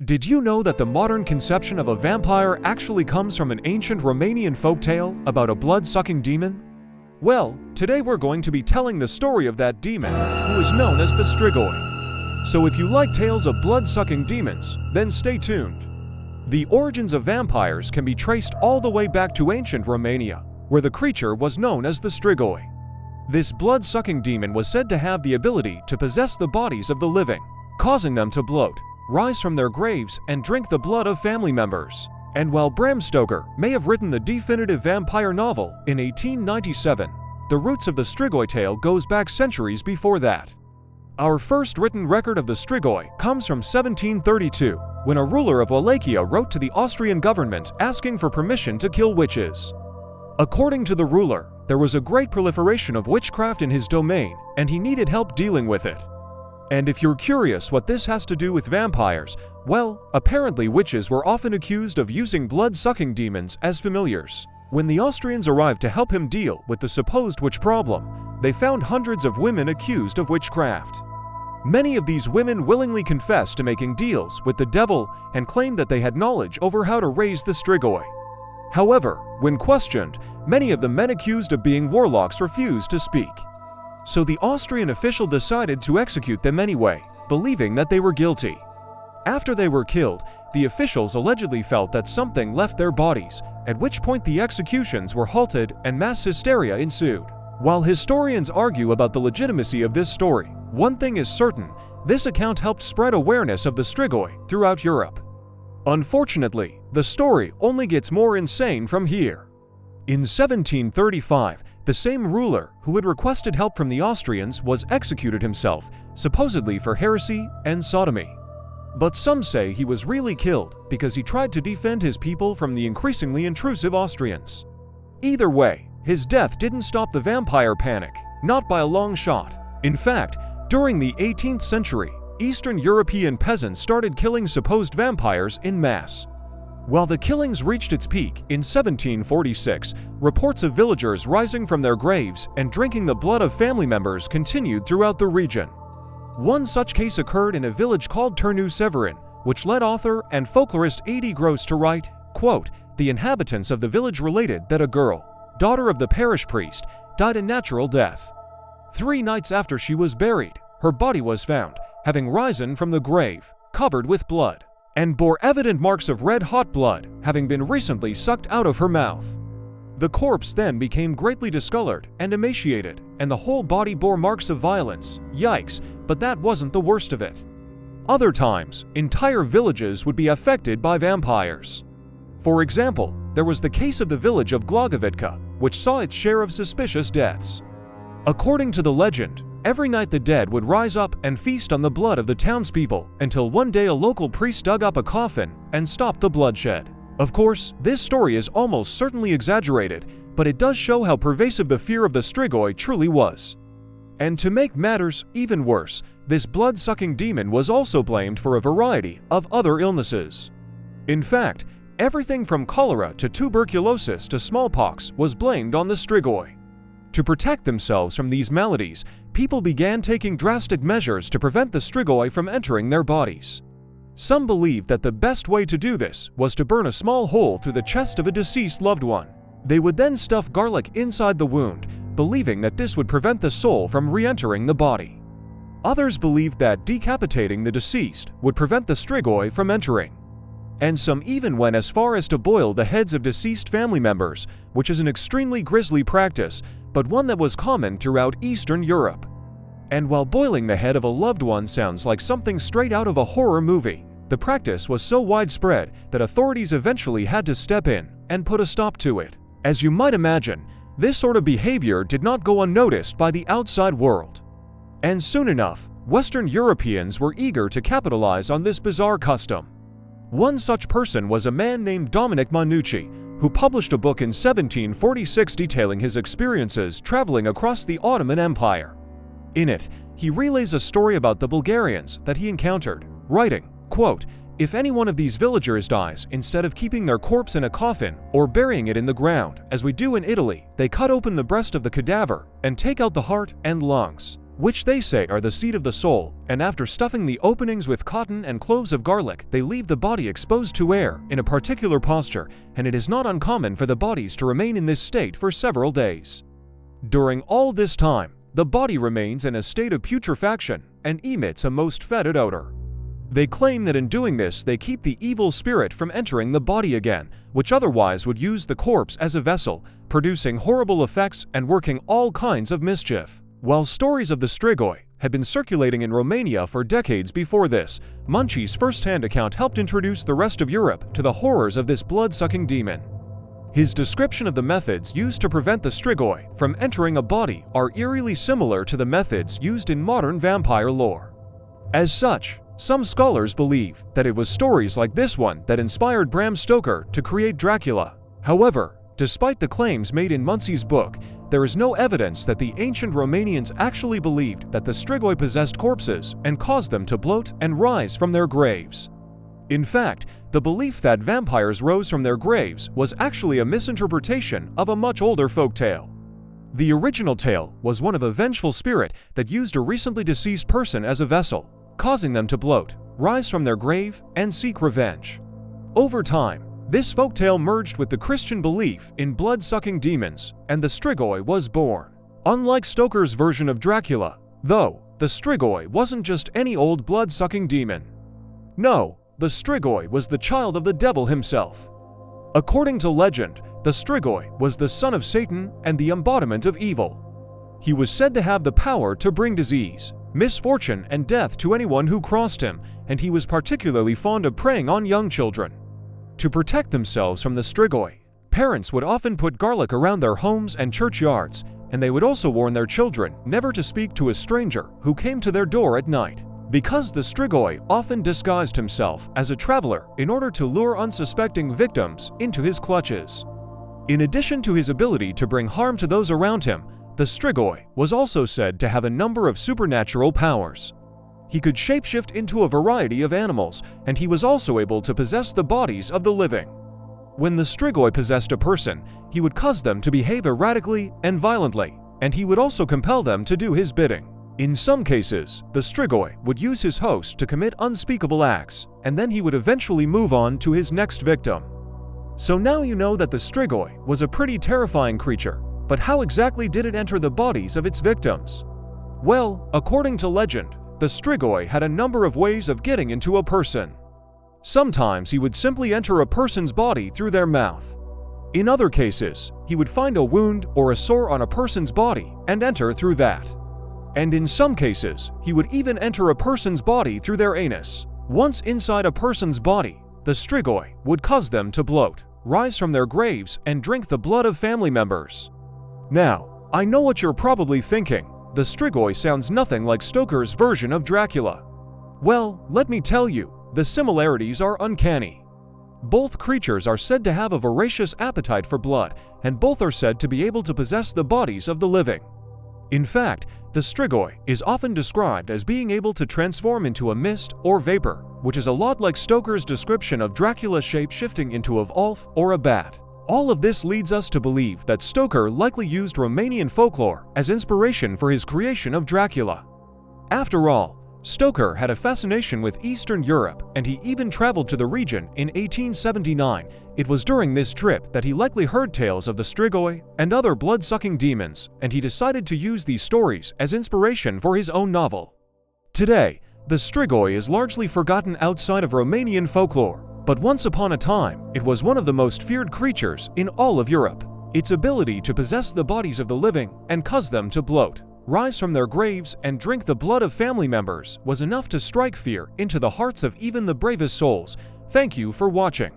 Did you know that the modern conception of a vampire actually comes from an ancient Romanian folktale about a blood-sucking demon? Well, today we're going to be telling the story of that demon, who is known as the Strigoi. So if you like tales of blood-sucking demons, then stay tuned. The origins of vampires can be traced all the way back to ancient Romania, where the creature was known as the Strigoi. This blood-sucking demon was said to have the ability to possess the bodies of the living, causing them to bloat, rise from their graves, and drink the blood of family members. And while Bram Stoker may have written the definitive vampire novel in 1897, the roots of the Strigoi tale goes back centuries before that. Our first written record of the Strigoi comes from 1732, when a ruler of Wallachia wrote to the Austrian government asking for permission to kill witches. According to the ruler, there was a great proliferation of witchcraft in his domain, and he needed help dealing with it. And if you're curious what this has to do with vampires, well, apparently witches were often accused of using blood-sucking demons as familiars. When the Austrians arrived to help him deal with the supposed witch problem, they found hundreds of women accused of witchcraft. Many of these women willingly confessed to making deals with the devil and claimed that they had knowledge over how to raise the Strigoi. However, when questioned, many of the men accused of being warlocks refused to speak. So the Austrian official decided to execute them anyway, believing that they were guilty. After they were killed, the officials allegedly felt that something left their bodies, at which point the executions were halted and mass hysteria ensued. While historians argue about the legitimacy of this story, one thing is certain: this account helped spread awareness of the Strigoi throughout Europe. Unfortunately, the story only gets more insane from here. In 1735, the same ruler who had requested help from the Austrians was executed himself, supposedly for heresy and sodomy. But some say he was really killed because he tried to defend his people from the increasingly intrusive Austrians. Either way, his death didn't stop the vampire panic, not by a long shot. In fact, during the 18th century, Eastern European peasants started killing supposed vampires en masse. While the killings reached its peak in 1746, reports of villagers rising from their graves and drinking the blood of family members continued throughout the region. One such case occurred in a village called Târnu-Severin, which led author and folklorist A.D. Gross to write, quote, "The inhabitants of the village related that a girl, daughter of the parish priest, died a natural death. 3 nights after she was buried, her body was found, having risen from the grave, covered with blood, and bore evident marks of red-hot blood, having been recently sucked out of her mouth. The corpse then became greatly discolored and emaciated, and the whole body bore marks of violence. Yikes, but that wasn't the worst of it. Other times, entire villages would be affected by vampires. For example, there was the case of the village of Glogovitka, which saw its share of suspicious deaths. According to the legend, every night the dead would rise up and feast on the blood of the townspeople until one day a local priest dug up a coffin and stopped the bloodshed. Of course, this story is almost certainly exaggerated, but it does show how pervasive the fear of the Strigoi truly was. And to make matters even worse, this blood-sucking demon was also blamed for a variety of other illnesses. In fact, everything from cholera to tuberculosis to smallpox was blamed on the Strigoi. To protect themselves from these maladies, people began taking drastic measures to prevent the Strigoi from entering their bodies. Some believed that the best way to do this was to burn a small hole through the chest of a deceased loved one. They would then stuff garlic inside the wound, believing that this would prevent the soul from re-entering the body. Others believed that decapitating the deceased would prevent the Strigoi from entering. And some even went as far as to boil the heads of deceased family members, which is an extremely grisly practice, but one that was common throughout Eastern Europe. And while boiling the head of a loved one sounds like something straight out of a horror movie, the practice was so widespread that authorities eventually had to step in and put a stop to it. As you might imagine, this sort of behavior did not go unnoticed by the outside world. And soon enough, Western Europeans were eager to capitalize on this bizarre custom. One such person was a man named Dominic Manucci, who published a book in 1746 detailing his experiences traveling across the Ottoman Empire. In it, he relays a story about the Bulgarians that he encountered, writing, quote, "If any one of these villagers dies, instead of keeping their corpse in a coffin or burying it in the ground, as we do in Italy, they cut open the breast of the cadaver and take out the heart and lungs. which they say are the seat of the soul, and after stuffing the openings with cotton and cloves of garlic, they leave the body exposed to air in a particular posture, and it is not uncommon for the bodies to remain in this state for several days. During all this time, the body remains in a state of putrefaction and emits a most fetid odor. They claim that in doing this they keep the evil spirit from entering the body again, which otherwise would use the corpse as a vessel, producing horrible effects and working all kinds of mischief. While stories of the Strigoi had been circulating in Romania for decades before this, Munchi's first-hand account helped introduce the rest of Europe to the horrors of this blood-sucking demon. His description of the methods used to prevent the Strigoi from entering a body are eerily similar to the methods used in modern vampire lore. As such, some scholars believe that it was stories like this one that inspired Bram Stoker to create Dracula. However, despite the claims made in Munchi's book, there is no evidence that the ancient Romanians actually believed that the Strigoi possessed corpses and caused them to bloat and rise from their graves. In fact, the belief that vampires rose from their graves was actually a misinterpretation of a much older folk tale. The original tale was one of a vengeful spirit that used a recently deceased person as a vessel, causing them to bloat, rise from their grave, and seek revenge. Over time, this folktale merged with the Christian belief in blood-sucking demons, and the Strigoi was born. Unlike Stoker's version of Dracula, though, the Strigoi wasn't just any old blood-sucking demon. No, the Strigoi was the child of the devil himself. According to legend, the Strigoi was the son of Satan and the embodiment of evil. He was said to have the power to bring disease, misfortune, and death to anyone who crossed him, and he was particularly fond of preying on young children. To protect themselves from the Strigoi, parents would often put garlic around their homes and churchyards, and they would also warn their children never to speak to a stranger who came to their door at night, because the Strigoi often disguised himself as a traveler in order to lure unsuspecting victims into his clutches. In addition to his ability to bring harm to those around him, the Strigoi was also said to have a number of supernatural powers. He could shapeshift into a variety of animals, and he was also able to possess the bodies of the living. When the Strigoi possessed a person, he would cause them to behave erratically and violently, and he would also compel them to do his bidding. In some cases, the Strigoi would use his host to commit unspeakable acts, and then he would eventually move on to his next victim. So now you know that the Strigoi was a pretty terrifying creature, but how exactly did it enter the bodies of its victims? Well, according to legend, the Strigoi had a number of ways of getting into a person. Sometimes he would simply enter a person's body through their mouth. In other cases, he would find a wound or a sore on a person's body and enter through that. And in some cases, he would even enter a person's body through their anus. Once inside a person's body, the Strigoi would cause them to bloat, rise from their graves, and drink the blood of family members. Now, I know what you're probably thinking. The Strigoi sounds nothing like Stoker's version of Dracula. Well, let me tell you, the similarities are uncanny. Both creatures are said to have a voracious appetite for blood, and both are said to be able to possess the bodies of the living. In fact, the Strigoi is often described as being able to transform into a mist or vapor, which is a lot like Stoker's description of Dracula shape-shifting into a wolf or a bat. All of this leads us to believe that Stoker likely used Romanian folklore as inspiration for his creation of Dracula. After all, Stoker had a fascination with Eastern Europe, and he even traveled to the region in 1879. It was during this trip that he likely heard tales of the Strigoi and other blood-sucking demons, and he decided to use these stories as inspiration for his own novel. Today, the Strigoi is largely forgotten outside of Romanian folklore, but once upon a time, it was one of the most feared creatures in all of Europe. Its ability to possess the bodies of the living and cause them to bloat, rise from their graves, and drink the blood of family members was enough to strike fear into the hearts of even the bravest souls. Thank you for watching.